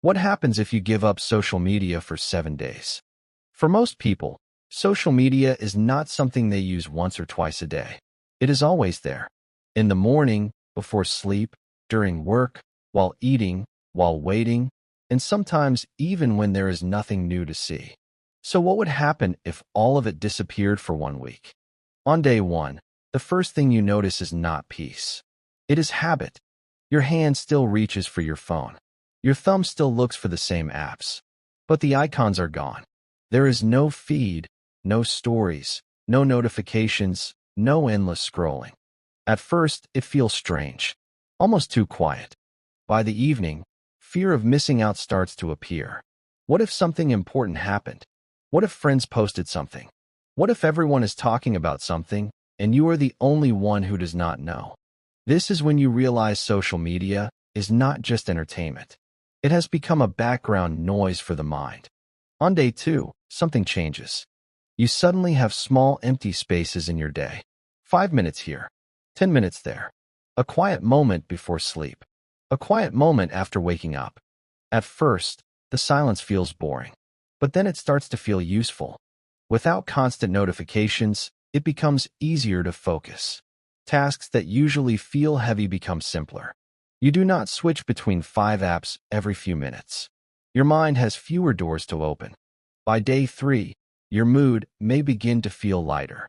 What happens if you give up social media for 7 days? For most people, social media is not something they use once or twice a day. It is always there. In the morning, before sleep, during work, while eating, while waiting, and sometimes even when there is nothing new to see. So what would happen if all of it disappeared for 1 week? On day 1, the first thing you notice is not peace. It is habit. Your hand still reaches for your phone. Your thumb still looks for the same apps. But the icons are gone. There is no feed, no stories, no notifications, no endless scrolling. At first, it feels strange, almost too quiet. By the evening, fear of missing out starts to appear. What if something important happened? What if friends posted something? What if everyone is talking about something, and you are the only one who does not know? This is when you realize social media is not just entertainment. It has become a background noise for the mind. On day 2, something changes. You suddenly have small empty spaces in your day. 5 minutes here, 10 minutes there. A quiet moment before sleep. A quiet moment after waking up. At first, the silence feels boring, but then it starts to feel useful. Without constant notifications, it becomes easier to focus. Tasks that usually feel heavy become simpler. You do not switch between 5 apps every few minutes. Your mind has fewer doors to open. By day 3, your mood may begin to feel lighter.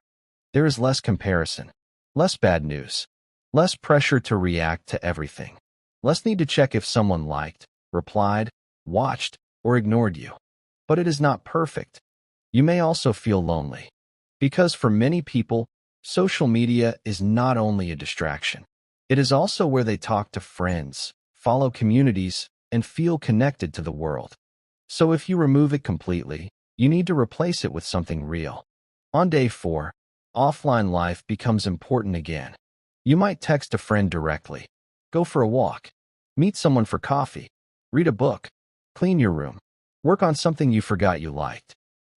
There is less comparison, less bad news, less pressure to react to everything, less need to check if someone liked, replied, watched, or ignored you. But it is not perfect. You may also feel lonely. Because for many people, social media is not only a distraction. It is also where they talk to friends, follow communities, and feel connected to the world. So if you remove it completely, you need to replace it with something real. On day 4, offline life becomes important again. You might text a friend directly, go for a walk, meet someone for coffee, read a book, clean your room, work on something you forgot you liked.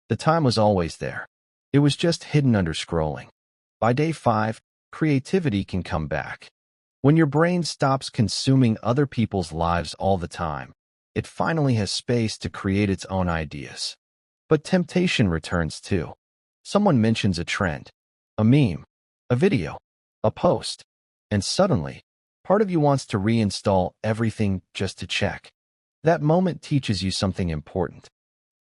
The time was always there. It was just hidden under scrolling. By day 5, creativity can come back. When your brain stops consuming other people's lives all the time, it finally has space to create its own ideas. But temptation returns too. Someone mentions a trend, a meme, a video, a post, and suddenly, part of you wants to reinstall everything just to check. That moment teaches you something important.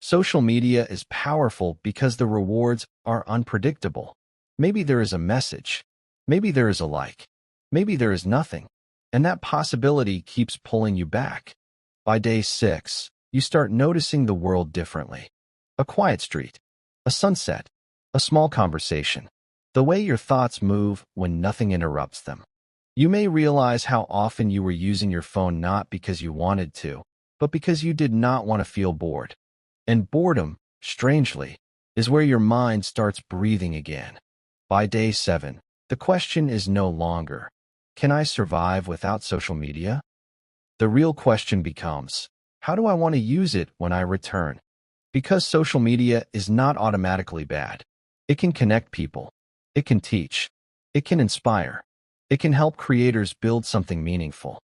Social media is powerful because the rewards are unpredictable. Maybe there is a message. Maybe there is a like. Maybe there is nothing, and that possibility keeps pulling you back. By day 6, you start noticing the world differently. A quiet street, a sunset, a small conversation, the way your thoughts move when nothing interrupts them. You may realize how often you were using your phone not because you wanted to, but because you did not want to feel bored. And boredom, strangely, is where your mind starts breathing again. By day 7, the question is no longer, can I survive without social media? The real question becomes, how do I want to use it when I return? Because social media is not automatically bad. It can connect people. It can teach. It can inspire. It can help creators build something meaningful.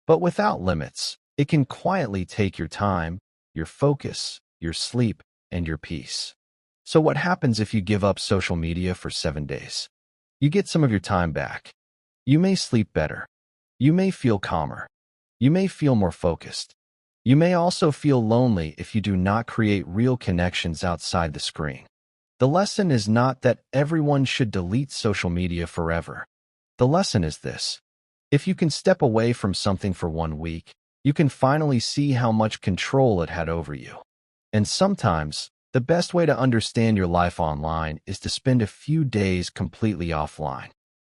But without limits, it can quietly take your time, your focus, your sleep, and your peace. So what happens if you give up social media for 7 days? You get some of your time back. You may sleep better. You may feel calmer. You may feel more focused. You may also feel lonely if you do not create real connections outside the screen. The lesson is not that everyone should delete social media forever. The lesson is this. If you can step away from something for 1 week, you can finally see how much control it had over you. And sometimes, the best way to understand your life online is to spend a few days completely offline.